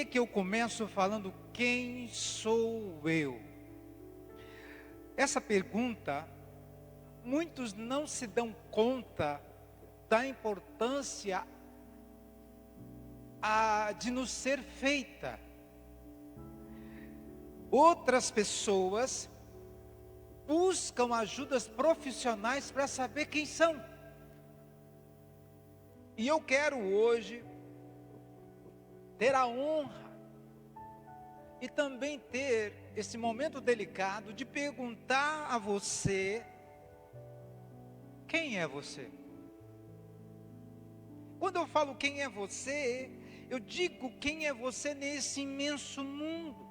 que eu começo falando quem sou eu? Essa pergunta, muitos não se dão conta da importância de nos ser feita. Outras pessoas buscam ajudas profissionais para saber quem são. E eu quero hoje ter a honra e também ter esse momento delicado de perguntar a você: quem é você? Quando eu falo quem é você, eu digo quem é você nesse imenso mundo.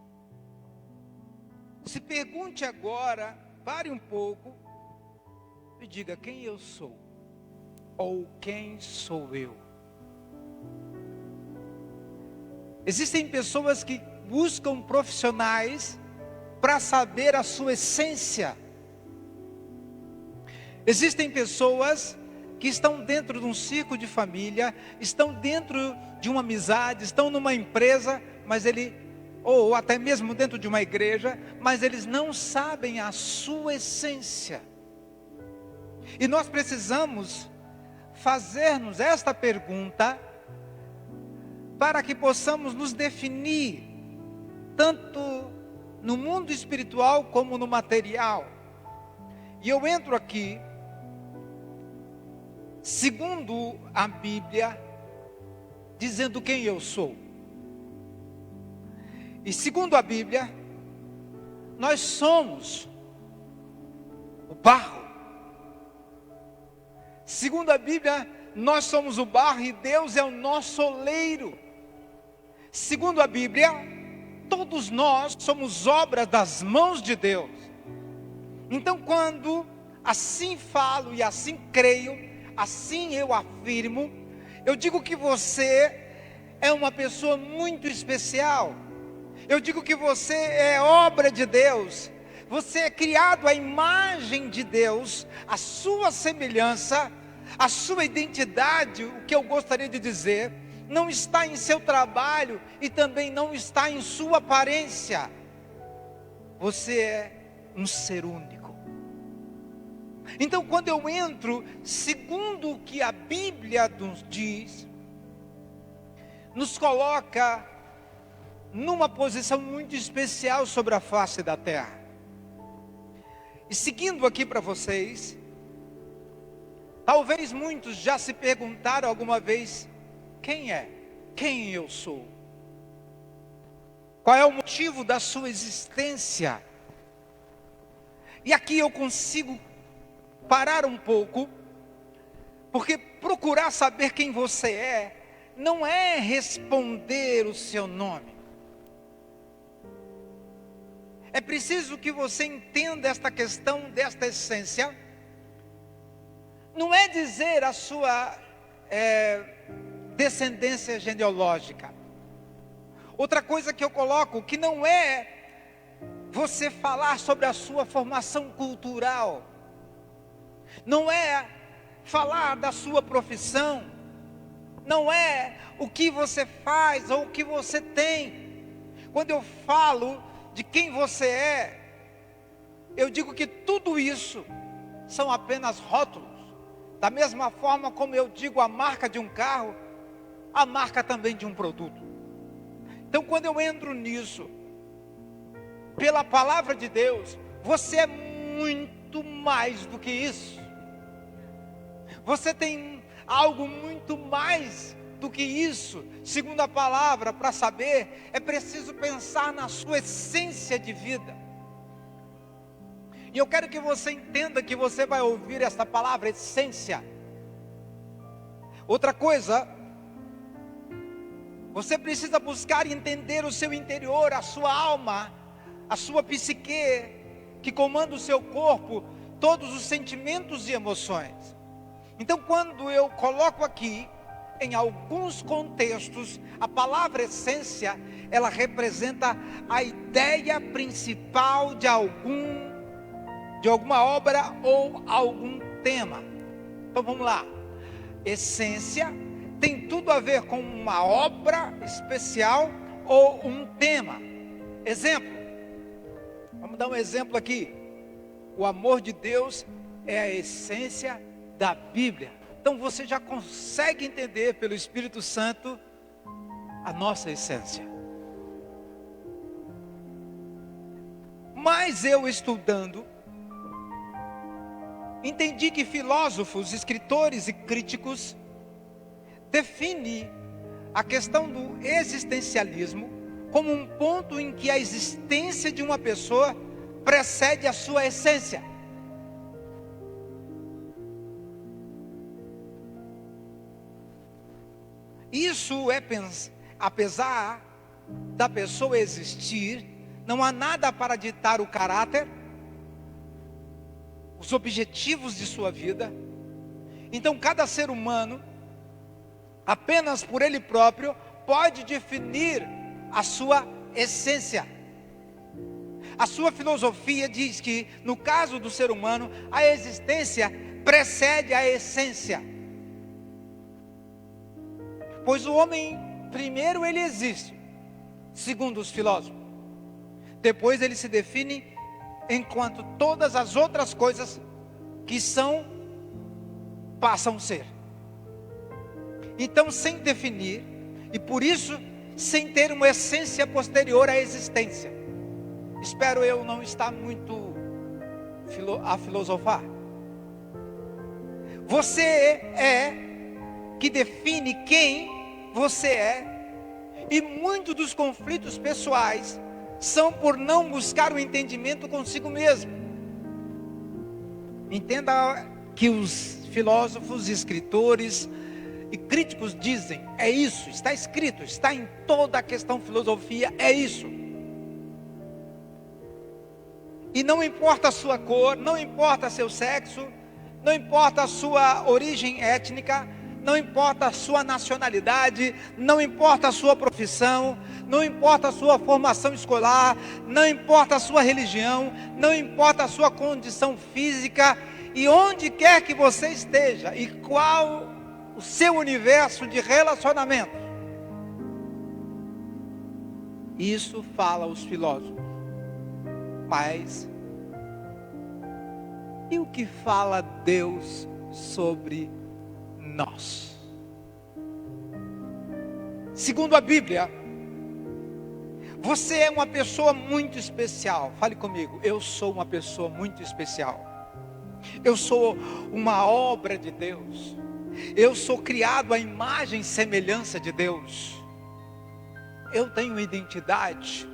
Se pergunte agora, pare um pouco e diga quem eu sou, ou quem sou eu. Existem pessoas que buscam profissionais para saber a sua essência. Existem pessoas que estão dentro de um círculo de família, estão dentro de uma amizade, estão numa empresa, ou até mesmo dentro de uma igreja, mas eles não sabem a sua essência. E nós precisamos fazer-nos esta pergunta para que possamos nos definir, tanto no mundo espiritual como no material. E eu entro aqui, segundo a Bíblia, dizendo quem eu sou. E segundo a Bíblia, nós somos o barro. Segundo a Bíblia, nós somos o barro e Deus é o nosso oleiro. Segundo a Bíblia, todos nós somos obras das mãos de Deus. Então, quando assim falo e assim creio, assim eu afirmo, eu digo que você é uma pessoa muito especial. Eu digo que você é obra de Deus. Você é criado à imagem de Deus, a sua semelhança, a sua identidade. O que eu gostaria de dizer, não está em seu trabalho e também não está em sua aparência. Você é um ser único. Então, quando eu entro, segundo o que a Bíblia nos diz, nos coloca numa posição muito especial sobre a face da terra. E seguindo aqui para vocês, talvez muitos já se perguntaram alguma vez: quem eu sou? Qual é o motivo da sua existência? E aqui eu consigo parar um pouco, porque procurar saber quem você é, não é responder o seu nome. É preciso que você entenda esta questão desta essência. Não é dizer a sua descendência genealógica. Outra coisa que eu coloco, que não é você falar sobre a sua formação cultural. Não é falar da sua profissão. Não é o que você faz ou o que você tem. Quando eu falo de quem você é, eu digo que tudo isso são apenas rótulos. Da mesma forma como eu digo a marca de um carro, a marca também de um produto. Então, quando eu entro nisso, pela palavra de Deus, você é muito mais do que isso. Você tem algo muito mais do que isso. Segundo a palavra, para saber, é preciso pensar na sua essência de vida. E eu quero que você entenda que você vai ouvir essa palavra, essência. Outra coisa, você precisa buscar entender o seu interior, a sua alma, a sua psique, que comanda o seu corpo, todos os sentimentos e emoções. Então, quando eu coloco aqui, em alguns contextos, a palavra essência, ela representa a ideia principal de alguma obra ou algum tema. Então vamos lá. Essência tem tudo a ver com uma obra especial ou um tema. Exemplo, vamos dar um exemplo aqui. O amor de Deus é a essência da Bíblia. Então você já consegue entender pelo Espírito Santo a nossa essência. Mas eu estudando, entendi que filósofos, escritores e críticos definem a questão do existencialismo como um ponto em que a existência de uma pessoa precede a sua essência. Isso é apesar da pessoa existir, não há nada para ditar o caráter, os objetivos de sua vida. Então cada ser humano, apenas por ele próprio, pode definir a sua essência. A sua filosofia diz que, no caso do ser humano, a existência precede a essência. Pois o homem, primeiro ele existe, segundo os filósofos. Depois ele se define enquanto todas as outras coisas que são, passam a ser. Então, sem definir, e por isso, sem ter uma essência posterior à existência. Espero eu não estar muito a filosofar. Você é que define quem você é. E muitos dos conflitos pessoais são por não buscar o entendimento consigo mesmo. Entenda que os filósofos, escritores e críticos dizem, é isso, está escrito, está em toda a questão filosofia, é isso. E não importa a sua cor, não importa seu sexo, não importa a sua origem étnica, não importa a sua nacionalidade, não importa a sua profissão, não importa a sua formação escolar, não importa a sua religião, não importa a sua condição física, e onde quer que você esteja, e qual o seu universo de relacionamento. Isso fala os filósofos. Mas e o que fala Deus sobre nós? Segundo a Bíblia, você é uma pessoa muito especial. Fale comigo, eu sou uma pessoa muito especial. Eu sou uma obra de Deus. Eu sou criado à imagem e semelhança de Deus. Eu tenho identidade.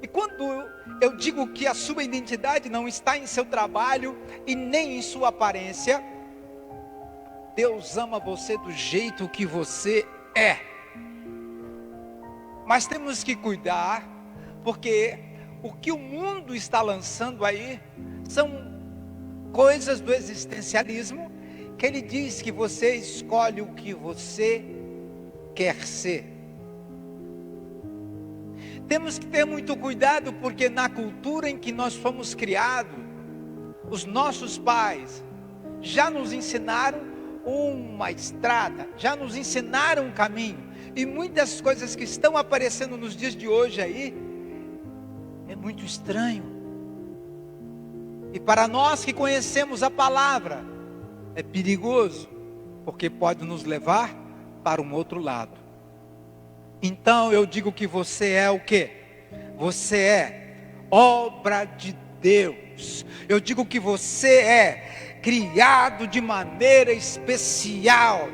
E quando eu digo que a sua identidade não está em seu trabalho e nem em sua aparência, Deus ama você do jeito que você é. Mas temos que cuidar, porque o que o mundo está lançando aí são coisas do existencialismo, que ele diz que você escolhe o que você quer ser. Temos que ter muito cuidado, porque na cultura em que nós fomos criados, os nossos pais já nos ensinaram uma estrada, já nos ensinaram um caminho, e muitas coisas que estão aparecendo nos dias de hoje aí, é muito estranho. E para nós que conhecemos a palavra, é perigoso, porque pode nos levar para um outro lado. Então eu digo que você é o quê? Você é obra de Deus. Eu digo que você é criado de maneira especial.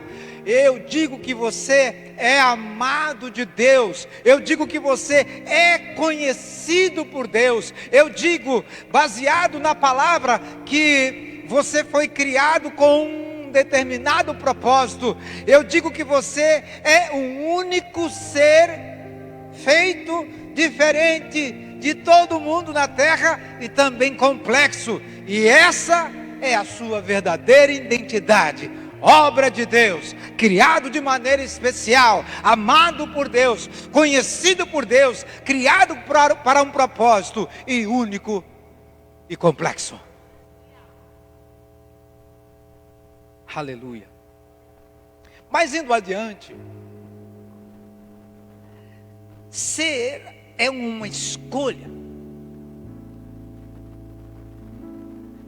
Eu digo que você é amado de Deus. Eu digo que você é conhecido por Deus. Eu digo, baseado na palavra, que você foi criado com um determinado propósito. Eu digo que você é um único ser feito diferente de todo mundo na terra e também complexo. E essa é a sua verdadeira identidade. Obra de Deus, criado de maneira especial, amado por Deus, conhecido por Deus, criado para um propósito e único e complexo. Aleluia. Mas indo adiante, Ser é uma escolha.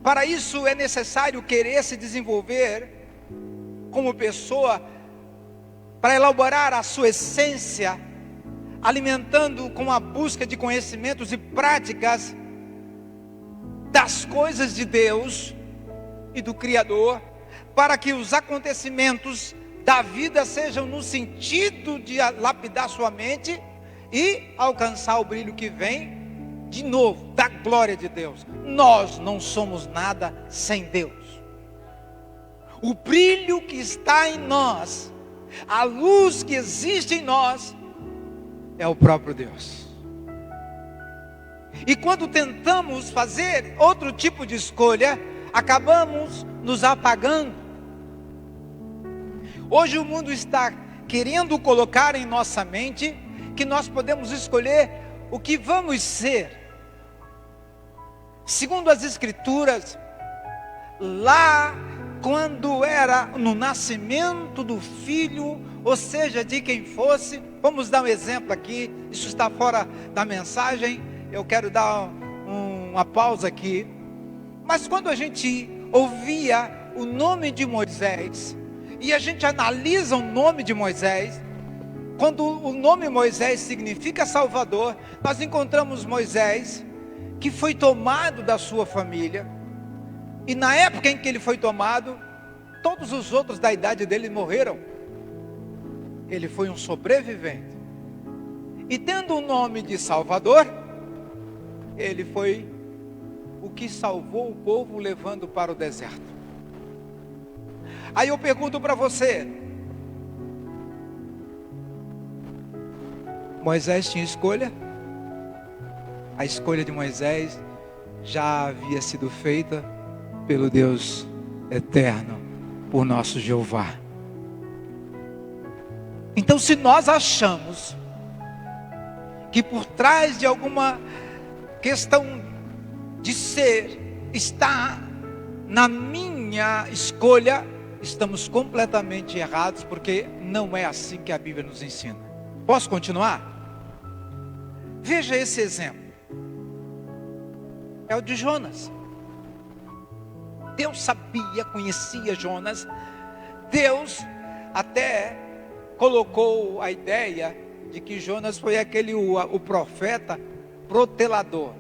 Para isso é necessário querer se desenvolver como pessoa, para elaborar a sua essência, alimentando com a busca de conhecimentos e práticas das coisas de Deus e do Criador, para que os acontecimentos da vida sejam no sentido de lapidar sua mente e alcançar o brilho que vem de novo, da glória de Deus. Nós não somos nada sem Deus. O brilho que está em nós, a luz que existe em nós, é o próprio Deus. E quando tentamos fazer outro tipo de escolha, acabamos nos apagando. Hoje o mundo está querendo colocar em nossa mente que nós podemos escolher o que vamos ser. Segundo as Escrituras, lá quando era no nascimento do filho, ou seja, de quem fosse, vamos dar um exemplo aqui, isso está fora da mensagem, eu quero dar uma pausa aqui, mas quando a gente ouvia o nome de Moisés, e a gente analisa o nome de Moisés, quando o nome Moisés significa Salvador, nós encontramos Moisés, que foi tomado da sua família, e na época em que ele foi tomado, todos os outros da idade dele morreram. Ele foi um sobrevivente, e tendo o nome de Salvador, ele foi o que salvou o povo levando para o deserto. Aí eu pergunto para você, Moisés tinha escolha? A escolha de Moisés já havia sido feita pelo Deus eterno, por nosso Jeová. Então, se nós achamos que por trás de alguma questão de ser está na minha escolha, estamos completamente errados, porque não é assim que a Bíblia nos ensina. Posso continuar? Veja esse exemplo. É o de Jonas. Deus sabia, conhecia Jonas. Deus até colocou a ideia de que Jonas foi o profeta protelador.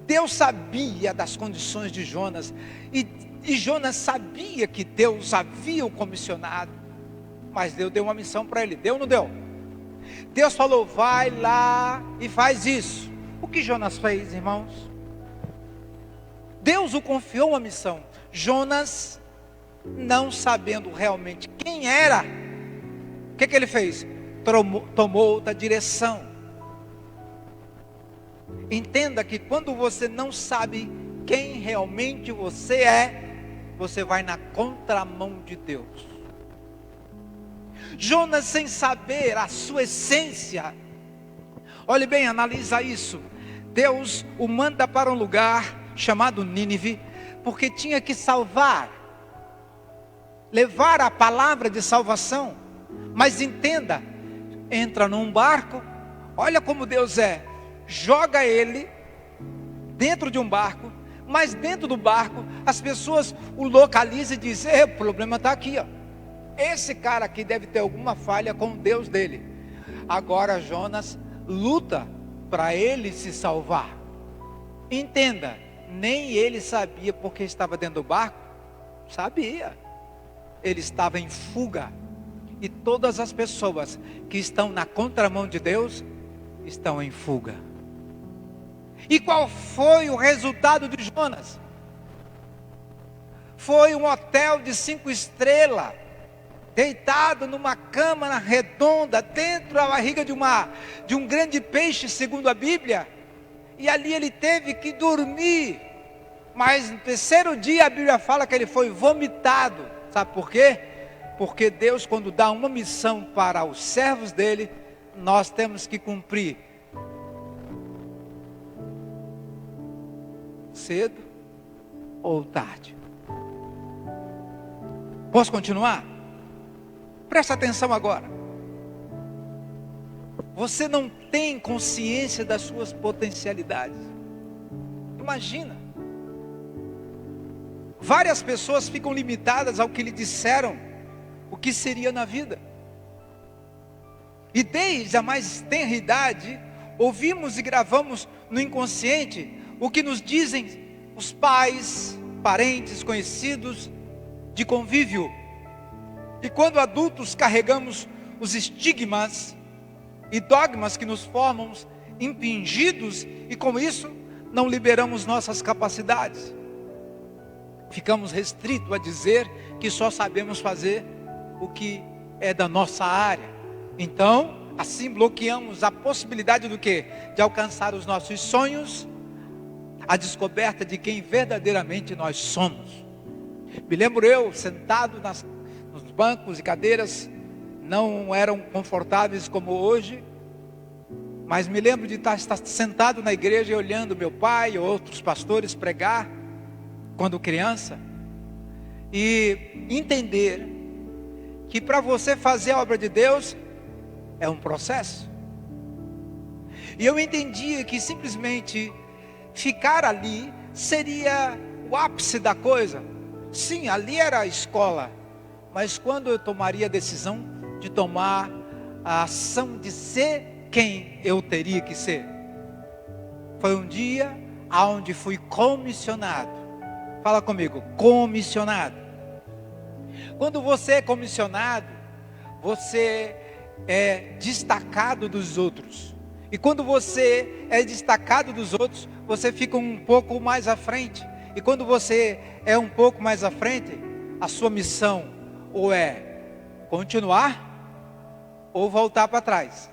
Deus sabia das condições de Jonas, e Jonas sabia que Deus havia o comissionado, mas Deus deu uma missão para ele. Deu ou não deu? Deus falou, vai lá e faz isso. O que Jonas fez, irmãos? Deus o confiou uma missão. Jonas, não sabendo realmente quem era, o que ele fez? Tomou outra direção. Entenda que quando você não sabe quem realmente você é, você vai na contramão de Deus. Jonas, sem saber a sua essência, olhe bem, analisa isso. Deus o manda para um lugar chamado Nínive, porque tinha que salvar, levar a palavra de salvação. Mas entenda, entra num barco, olha como Deus é, joga ele dentro de um barco, mas dentro do barco as pessoas o localizam e dizem, o problema está aqui, ó. Esse cara aqui deve ter alguma falha com o Deus dele. Agora Jonas luta para ele se salvar. Entenda, nem ele sabia porque estava dentro do barco. Sabia. Ele estava em fuga. E todas as pessoas que estão na contramão de Deus estão em fuga. E qual foi o resultado de Jonas? Foi um hotel de 5 estrelas, deitado numa cama redonda, dentro da barriga de um grande peixe, segundo a Bíblia. E ali ele teve que dormir. Mas no terceiro dia a Bíblia fala que ele foi vomitado. Sabe por quê? Porque Deus, quando dá uma missão para os servos dele, nós temos que cumprir. Cedo ou tarde. Posso continuar? Presta atenção agora. você não tem consciência das suas potencialidades. Imagina, várias pessoas ficam limitadas ao que lhe disseram o que seria na vida. E desde a mais tenra idade, ouvimos e gravamos no inconsciente o que nos dizem os pais, parentes, conhecidos de convívio. E quando adultos carregamos os estigmas e dogmas que nos formam impingidos, e com isso não liberamos nossas capacidades. Ficamos restritos a dizer que só sabemos fazer o que é da nossa área. Então, assim bloqueamos a possibilidade do quê? De alcançar os nossos sonhos, a descoberta de quem verdadeiramente nós somos. Me lembro eu, sentado nos bancos e cadeiras, não eram confortáveis como hoje, mas me lembro de estar sentado na igreja e olhando meu pai ou outros pastores pregar, quando criança, e entender que para você fazer a obra de Deus, é um processo. E eu entendia que simplesmente ficar ali seria o ápice da coisa. Sim, ali era a escola, mas quando eu tomaria a decisão de tomar a ação de ser quem eu teria que ser, foi um dia onde fui comissionado. Fala comigo, comissionado. Quando você é comissionado, você é destacado dos outros. E quando você é destacado dos outros, você fica um pouco mais à frente. E quando você é um pouco mais à frente, a sua missão ou é continuar ou voltar para trás.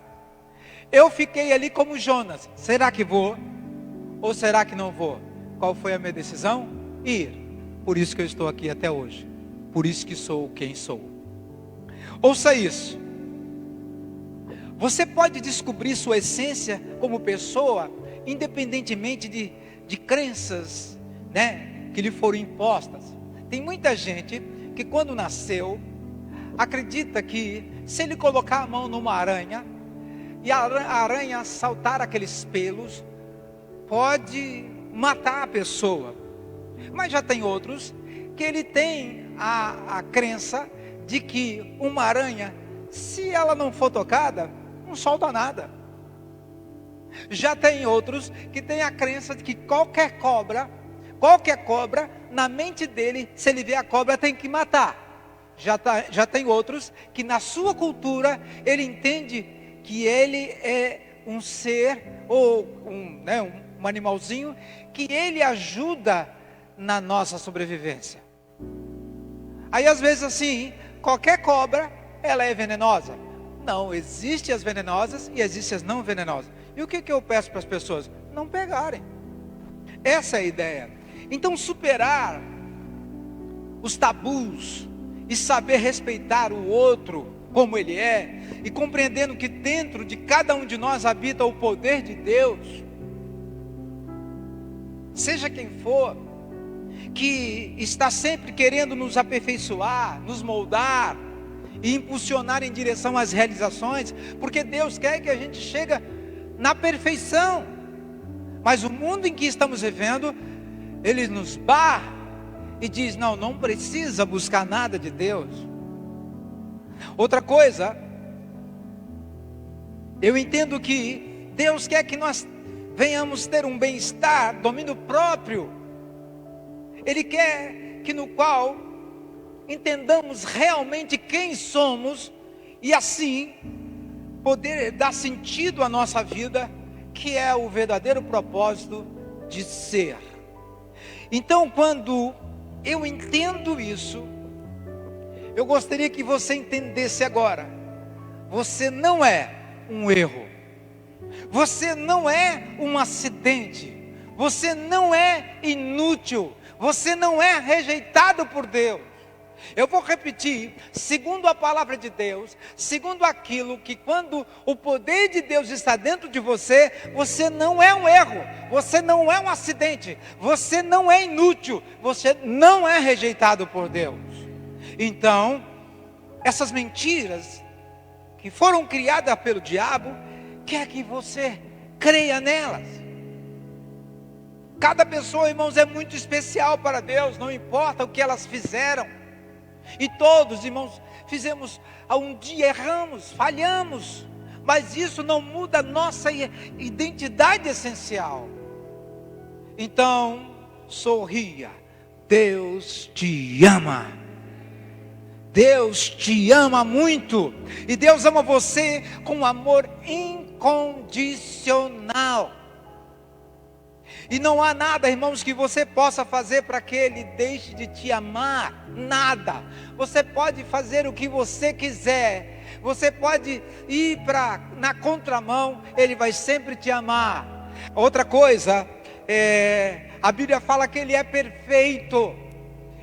Eu fiquei ali como Jonas. Será que vou? Ou será que não vou? Qual foi a minha decisão? Ir. Por isso que eu estou aqui até hoje. Por isso que sou quem sou. Ouça isso. Você pode descobrir sua essência como pessoa, independentemente de crenças, que lhe foram impostas. Tem muita gente que quando nasceu, acredita que se ele colocar a mão numa aranha, e a aranha saltar aqueles pelos, pode matar a pessoa. Mas já tem outros que ele tem a crença de que uma aranha, se ela não for tocada, não solta nada. Já tem outros que têm a crença de que qualquer cobra, na mente dele, se ele vê a cobra, tem que matar. Já tem outros que na sua cultura, ele entende que ele é um ser, ou um animalzinho, que ele ajuda na nossa sobrevivência. Aí às vezes assim, qualquer cobra, ela é venenosa. Não, existem as venenosas e existem as não venenosas. E o que eu peço para as pessoas? Não pegarem. Essa é a ideia. Então superar os tabus e saber respeitar o outro como ele é, e compreendendo que dentro de cada um de nós habita o poder de Deus, seja quem for, que está sempre querendo nos aperfeiçoar, nos moldar e impulsionar em direção às realizações, porque Deus quer que a gente chegue na perfeição. Mas o mundo em que estamos vivendo, ele nos barra e diz: não precisa buscar nada de Deus. Outra coisa, eu entendo que Deus quer que nós venhamos ter um bem-estar, domínio próprio. Ele quer que no qual entendamos realmente quem somos e assim poder dar sentido à nossa vida, que é o verdadeiro propósito de ser. Então, quando eu entendo isso, eu gostaria que você entendesse agora: você não é um erro, você não é um acidente, você não é inútil, você não é rejeitado por Deus. Eu vou repetir, segundo a palavra de Deus, segundo aquilo que quando o poder de Deus está dentro de você, você não é um erro, você não é um acidente, você não é inútil, você não é rejeitado por Deus. Então, essas mentiras que foram criadas pelo diabo, quer que você creia nelas. Cada pessoa, irmãos, é muito especial para Deus, não importa o que elas fizeram. E todos, irmãos, fizemos, um dia erramos, falhamos, mas isso não muda a nossa identidade essencial. Então, sorria, Deus te ama. Deus te ama muito, e Deus ama você com um amor incondicional. E não há nada, irmãos, que você possa fazer para que Ele deixe de te amar. Nada. Você pode fazer o que você quiser. Você pode ir na contramão. Ele vai sempre te amar. Outra coisa, a Bíblia fala que Ele é perfeito.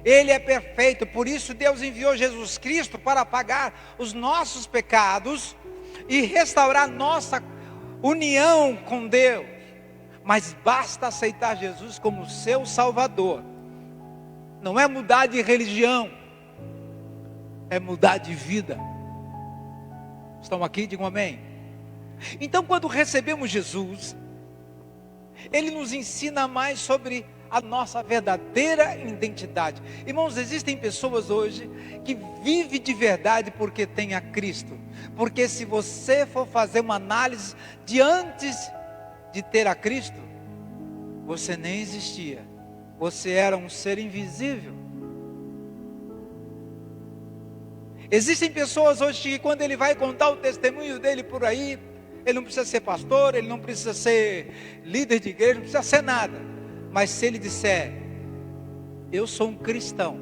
Ele é perfeito. Por isso Deus enviou Jesus Cristo para pagar os nossos pecados e restaurar nossa união com Deus. Mas basta aceitar Jesus como seu Salvador. Não é mudar de religião, é mudar de vida. Estão aqui? Digam amém. Então, quando recebemos Jesus, Ele nos ensina mais sobre a nossa verdadeira identidade. Irmãos, existem pessoas hoje que vivem de verdade porque tem a Cristo. Porque se você for fazer uma análise de antes de ter a Cristo, você nem existia. Você era um ser invisível. Existem pessoas hoje que quando ele vai contar o testemunho dele por aí, ele não precisa ser pastor, ele não precisa ser líder de igreja, não precisa ser nada. Mas se ele disser, eu sou um cristão,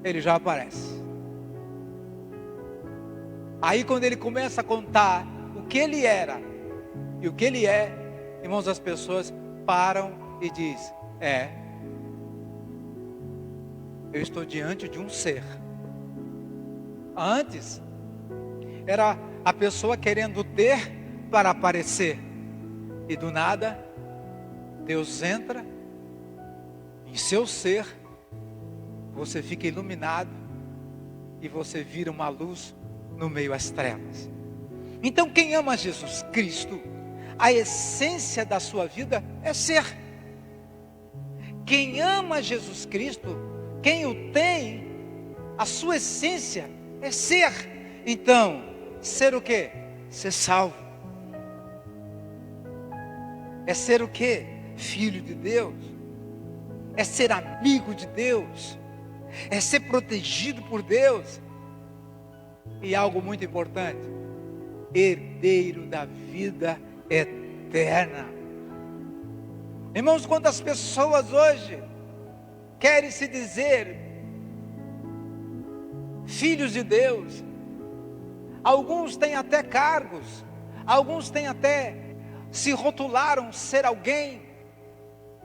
ele já aparece. Aí quando ele começa a contar o que ele era e o que ele é, irmãos, as pessoas param e dizem, eu estou diante de um ser. Antes, era a pessoa querendo ter para aparecer. E do nada, Deus entra em seu ser, você fica iluminado e você vira uma luz no meio às trevas. Então quem ama Jesus Cristo, a essência da sua vida é ser. Quem ama Jesus Cristo, quem o tem, a sua essência é ser. Então, ser o quê? Ser salvo. É ser o quê? Filho de Deus. É ser amigo de Deus. É ser protegido por Deus. E algo muito importante, herdeiro da vida eterna. Irmãos, quantas pessoas hoje querem se dizer filhos de Deus? Alguns têm até cargos, alguns têm até se rotularam ser alguém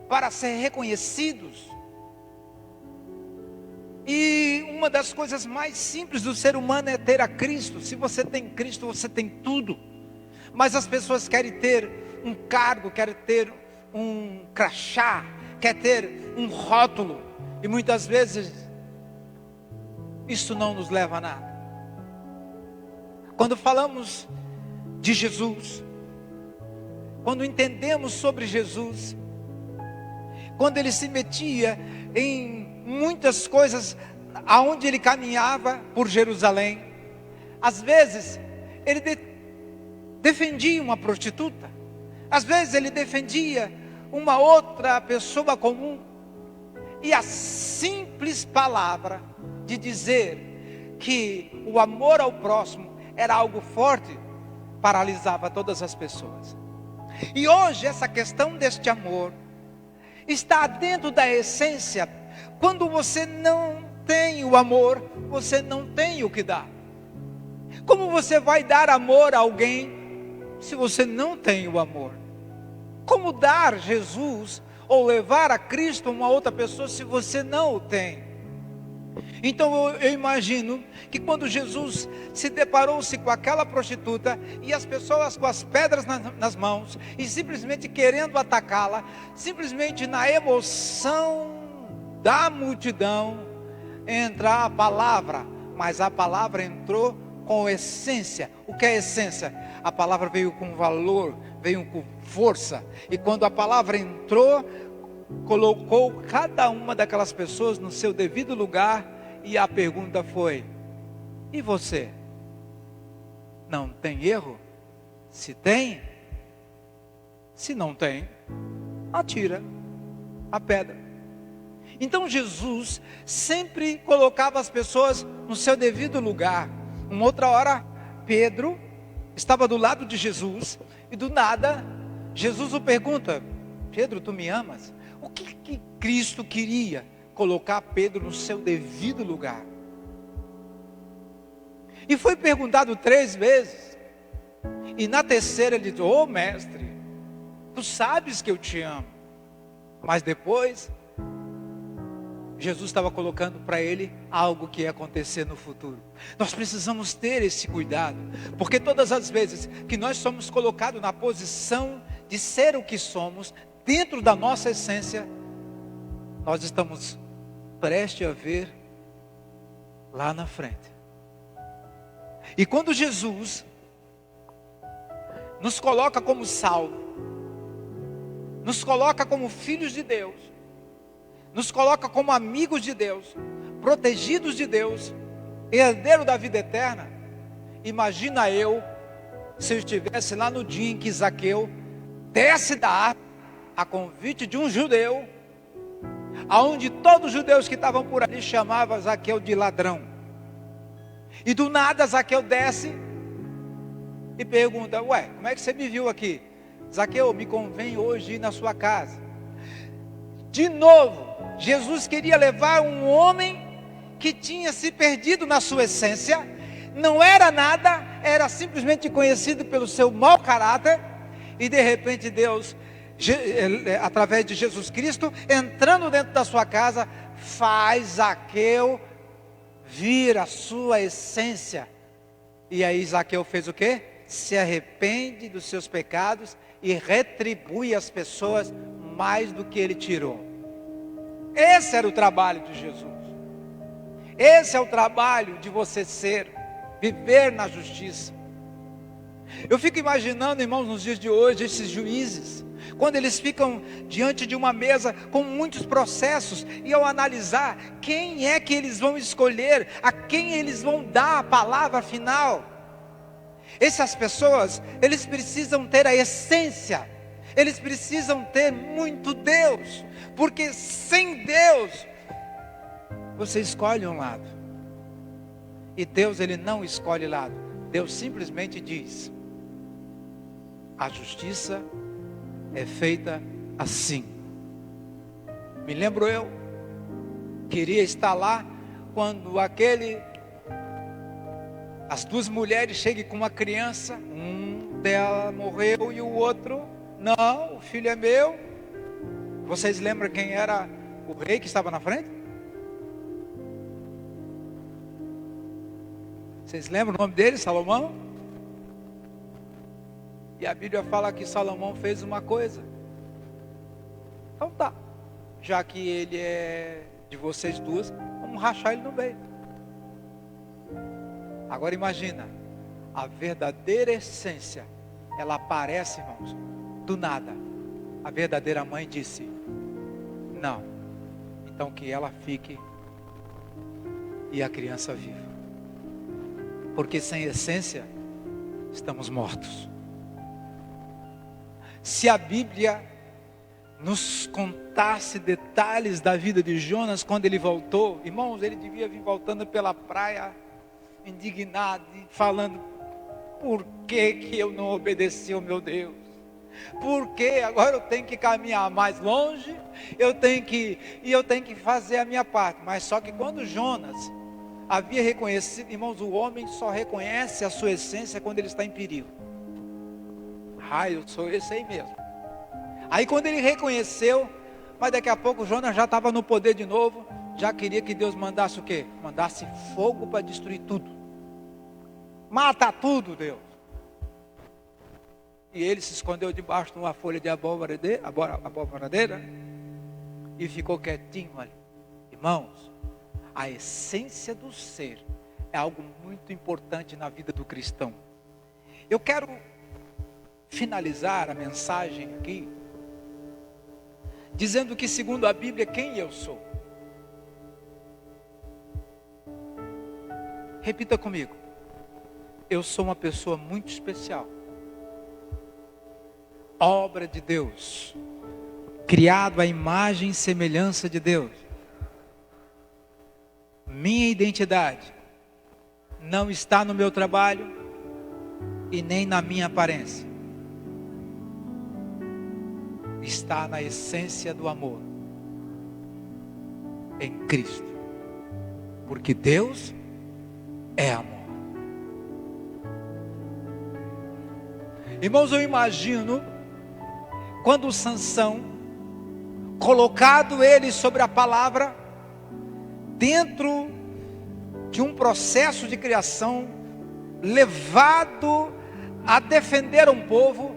para ser reconhecidos. E uma das coisas mais simples do ser humano é ter a Cristo. Se você tem Cristo, você tem tudo. Mas as pessoas querem ter um cargo, querem ter um crachá, querem ter um rótulo. E muitas vezes isso não nos leva a nada. Quando falamos de Jesus, quando entendemos sobre Jesus, quando ele se metia em muitas coisas, aonde ele caminhava por Jerusalém, às vezes ele defendia uma prostituta, às vezes ele defendia uma outra pessoa comum, e a simples palavra de dizer que o amor ao próximo era algo forte, paralisava todas as pessoas. E hoje essa questão deste amor está dentro da essência. Quando você não tem o amor, você não tem o que dar. Como você vai dar amor a alguém se você não tem o amor? Como dar Jesus ou levar a Cristo a uma outra pessoa se você não o tem? Então eu imagino que quando Jesus se deparou-se com aquela prostituta e as pessoas com as pedras nas mãos e simplesmente querendo atacá-la, simplesmente na emoção da multidão, entra a palavra, mas a palavra entrou com essência. O que é essência? A palavra veio com valor, veio com força. E quando a palavra entrou, colocou cada uma daquelas pessoas no seu devido lugar. E a pergunta foi: e você? Não tem erro? Se tem, se não tem, atira a pedra. Então Jesus sempre colocava as pessoas no seu devido lugar. Uma outra hora, Pedro estava do lado de Jesus, e do nada, Jesus o pergunta: Pedro, tu me amas? O que Cristo queria? Colocar Pedro no seu devido lugar. E foi perguntado 3 vezes, e na terceira ele disse: ô mestre, tu sabes que eu te amo. Mas depois, Jesus estava colocando para ele algo que ia acontecer no futuro. Nós precisamos ter esse cuidado, porque todas as vezes que nós somos colocados na posição de ser o que somos, dentro da nossa essência, nós estamos prestes a ver lá na frente. E quando Jesus nos coloca como salvo, nos coloca como filhos de Deus, nos coloca como amigos de Deus, protegidos de Deus, herdeiro da vida eterna. Imagina eu, se eu estivesse lá no dia em que Zaqueu desce da árvore, a convite de um judeu, aonde todos os judeus que estavam por ali chamavam Zaqueu de ladrão. E do nada Zaqueu desce e pergunta: ué, como é que você me viu aqui? Zaqueu, me convém hoje ir na sua casa. De novo, Jesus queria levar um homem que tinha se perdido na sua essência, não era nada, era simplesmente conhecido pelo seu mau caráter, e de repente Deus, através de Jesus Cristo, entrando dentro da sua casa, faz Zaqueu vir a sua essência. E aí Zaqueu fez o quê? Se arrepende dos seus pecados e retribui às pessoas mais do que ele tirou. Esse era o trabalho de Jesus. Esse é o trabalho de você viver na justiça. Eu fico imaginando, irmãos, nos dias de hoje, esses juízes, quando eles ficam diante de uma mesa com muitos processos, e ao analisar quem é que eles vão escolher, a quem eles vão dar a palavra final. Essas pessoas, eles precisam ter a essência, eles precisam ter muito Deus, porque sem Deus, você escolhe um lado, e Deus, ele não escolhe lado. Deus simplesmente diz: a justiça é feita assim. Me lembro, eu queria estar lá quando as 2 mulheres chegam com uma criança, um dela morreu e o outro, não, o filho é meu. Vocês lembram quem era o rei que estava na frente? Vocês lembram o nome dele? Salomão? E a Bíblia fala que Salomão fez uma coisa. Então tá, já que ele é de vocês 2, vamos rachar ele no meio. Agora imagina, a verdadeira essência, ela aparece, irmãos, do nada. A verdadeira mãe disse: não, então que ela fique e a criança viva. Porque sem essência, estamos mortos. Se a Bíblia nos contasse detalhes da vida de Jonas quando ele voltou, irmãos, ele devia vir voltando pela praia, indignado, falando: por que eu não obedeci ao meu Deus? Porque agora eu tenho que caminhar mais longe, eu tenho que fazer a minha parte. Mas só que quando Jonas havia reconhecido, irmãos, o homem só reconhece a sua essência quando ele está em perigo. Eu sou esse aí mesmo. Aí quando ele reconheceu, mas daqui a pouco Jonas já estava no poder de novo, já queria que Deus mandasse o quê? Mandasse fogo para destruir tudo. Mata tudo, Deus. E ele se escondeu debaixo de uma folha de aboboradeira e ficou quietinho ali. Irmãos, a essência do ser é algo muito importante na vida do cristão. Eu quero finalizar a mensagem aqui dizendo que, segundo a Bíblia, quem eu sou. Repita comigo. Eu sou uma pessoa muito especial, obra de Deus, criado à imagem e semelhança de Deus. Minha identidade não está no meu trabalho e nem na minha aparência. Está na essência do amor em Cristo, porque Deus é amor. Irmãos, eu imagino quando Sansão, colocado ele sobre a palavra, dentro de um processo de criação, levado a defender um povo,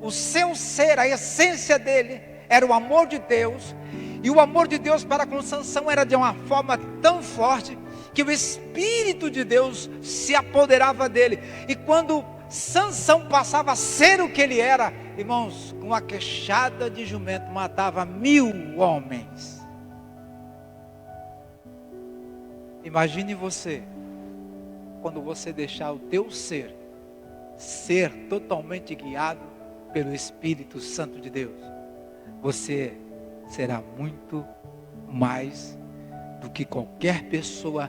o seu ser, a essência dele, era o amor de Deus, e o amor de Deus para com Sansão era de uma forma tão forte, que o Espírito de Deus se apoderava dele, e quando Sansão passava a ser o que ele era, irmãos, com uma queixada de jumento, matava 1000 homens. Imagine você, quando você deixar o teu ser totalmente guiado pelo Espírito Santo de Deus, você será muito mais do que qualquer pessoa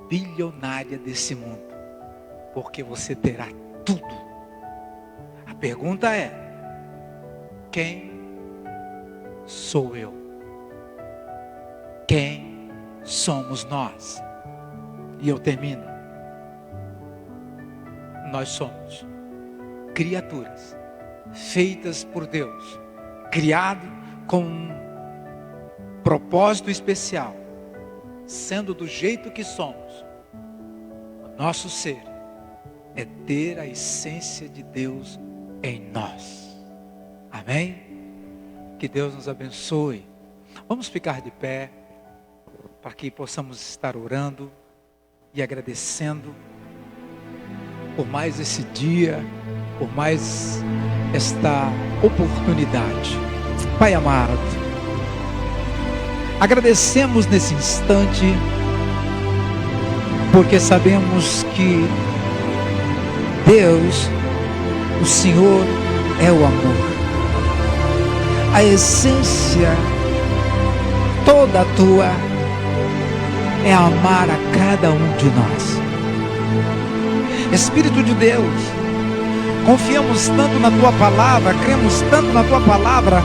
bilionária desse mundo, porque você terá tudo. A pergunta é: quem sou eu? Quem somos nós? E eu termino. Nós somos criaturas feitas por Deus, criado com um propósito especial, sendo do jeito que somos. O nosso ser é ter a essência de Deus em nós. Amém? Que Deus nos abençoe. Vamos ficar de pé para que possamos estar orando e agradecendo por mais esse dia, por mais esta oportunidade. Pai amado, agradecemos nesse instante, porque sabemos que Deus, o Senhor, é o amor. A essência toda tua é amar a cada um de nós. Espírito de Deus, confiamos tanto na tua palavra, cremos tanto na tua palavra,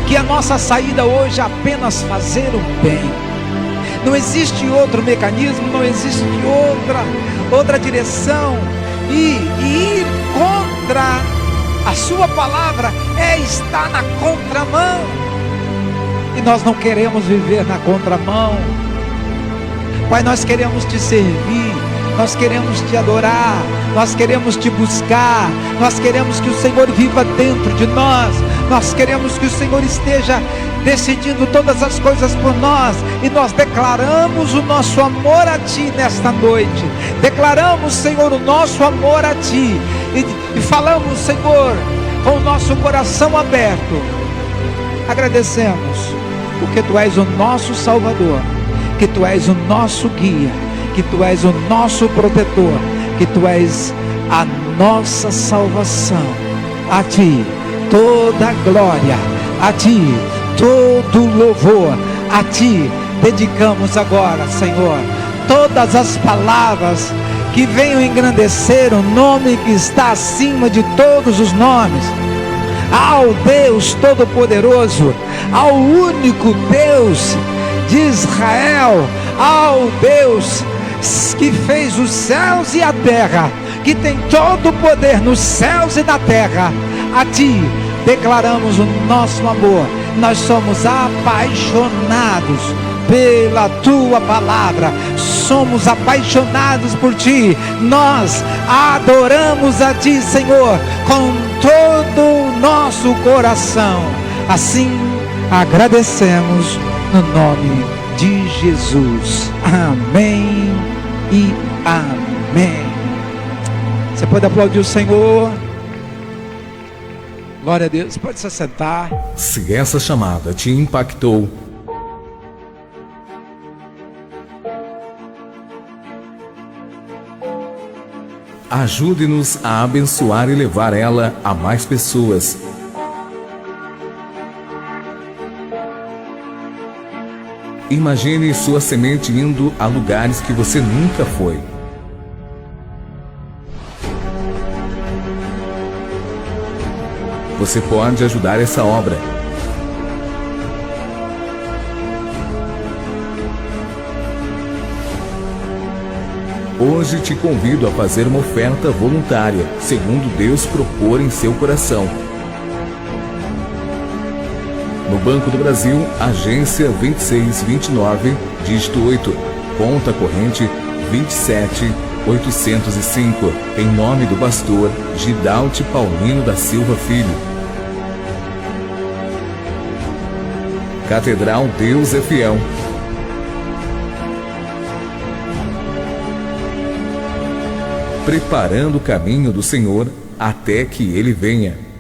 que a nossa saída hoje é apenas fazer o bem. Não existe outro mecanismo, não existe outra direção. E ir contra a sua palavra é estar na contramão. E nós não queremos viver na contramão. Pai, nós queremos te servir, nós queremos te adorar, nós queremos te buscar, nós queremos que o Senhor viva dentro de nós, nós queremos que o Senhor esteja decidindo todas as coisas por nós, e nós declaramos o nosso amor a Ti nesta noite, declaramos, Senhor, o nosso amor a Ti, e falamos, Senhor, com o nosso coração aberto, agradecemos, porque Tu és o nosso Salvador, que Tu és o nosso guia, que Tu és o nosso protetor, que Tu és a nossa salvação. A Ti toda a glória, a Ti todo o louvor, a Ti dedicamos agora, Senhor, todas as palavras que venham engrandecer o nome que está acima de todos os nomes, ao Deus Todo-Poderoso, ao único Deus de Israel, ao Deus que fez os céus e a terra, que tem todo o poder nos céus e na terra. A Ti declaramos o nosso amor. Nós somos apaixonados pela Tua palavra, somos apaixonados por Ti, nós adoramos a Ti, Senhor, com todo o nosso coração. Assim agradecemos no nome de Jesus. Amém e amém. Você pode aplaudir o Senhor? Glória a Deus, pode se sentar. Se essa chamada te impactou, ajude-nos a abençoar e levar ela a mais pessoas. Imagine sua semente indo a lugares que você nunca foi. Você pode ajudar essa obra. Hoje te convido a fazer uma oferta voluntária, segundo Deus propor em seu coração. No Banco do Brasil, agência 2629, dígito 8, conta corrente 27805, em nome do pastor Gidalte Paulino da Silva Filho. Catedral Deus é Fiel. Preparando o caminho do Senhor até que Ele venha.